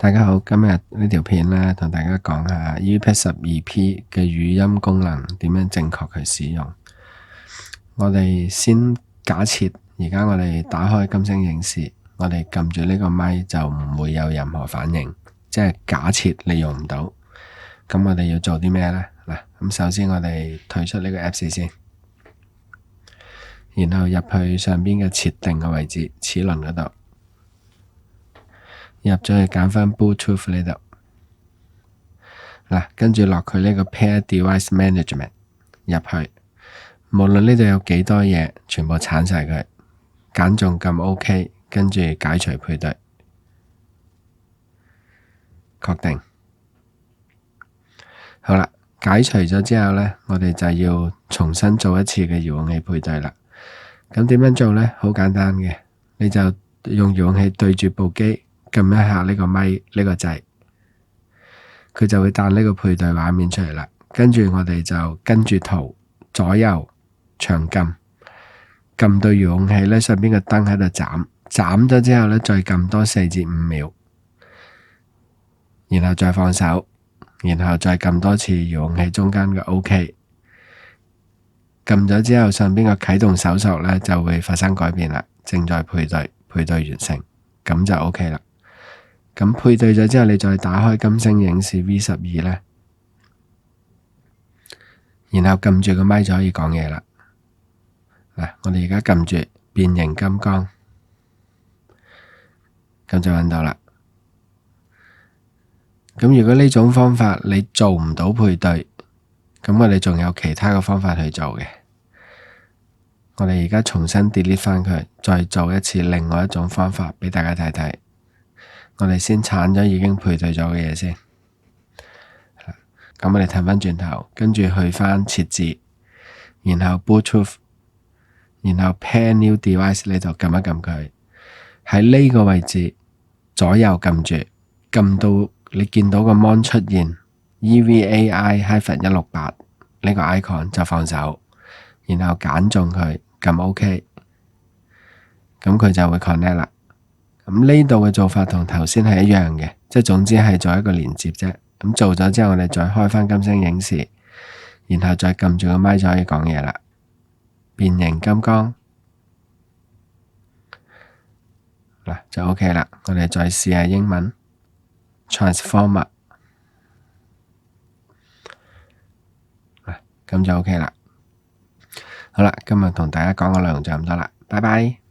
大家好，今日呢條片呢，同大家講下 EVPad 12P 嘅語音功能點樣正確去使用。我哋先假設而家我哋打開金星影視，我哋撳住呢個咪就唔會有任何反應，即係假設你用唔到。咁我哋要做啲咩呢？嗱，咁首先我哋退出呢個 Apps 先，然後入去上邊嘅設定嘅位置，齒輪嗰度。入咗去揀翻 Bluetooth 呢度，嗱，跟住落去呢個 Pair Device Management 入去，無論呢度有幾多嘢，全部鏟晒佢，揀中撳 OK，跟住解除配對，確定。好啦，解除咗之後呢，我哋就要重新做一次嘅遙控器配對啦。咁點樣做呢？好簡單嘅，你就用遙控器對住部機。撳一下呢個咪呢個掣，佢就會彈呢個配對畫面出嚟啦。跟住我哋就跟住圖左右長撳，撳到遙控器呢上邊嘅燈喺度斬咗之後呢，再撳多4至5秒，然後再放手，然後再撳多次遙控器中間嘅 OK。撳咗之後上邊嘅啟動搜索呢就會發生改變啦，正在配對，配對完成，咁就 OK 啦。咁配對咗之後，你再打開金星影視 V12 呢，然後撳住個咪就可以講嘢啦。嗱，我哋而家撳住變形金剛，咁就揾到啦。咁如果呢種方法你做唔到配對，咁我哋仲有其他嘅方法去做嘅。我哋而家重新 delete 翻佢，再做一次另外一種方法俾大家睇睇。我哋先鏟咗已經配對咗嘅嘢先，咁我哋睇翻轉頭，跟住去翻設置，然後 Bluetooth， 然後 Pair New Device 呢度撳一撳佢，喺呢個位置左右撳住，撳到你見到個 mon 出現 EVAI-168 呢個 icon 就放手，然後揀中佢，撳 OK， 咁佢就會 connect 啦。咁呢度嘅做法同頭先係一樣嘅，即係總之係做一個連接啫。咁做咗之後，我哋再開翻金星影視，然後再撳住個咪就可以講嘢啦。變形金剛，嗱就 OK 啦。我哋再試下英文 Transformer， 咁就 OK 啦。好啦，今日同大家講嘅內容就咁多啦，拜拜。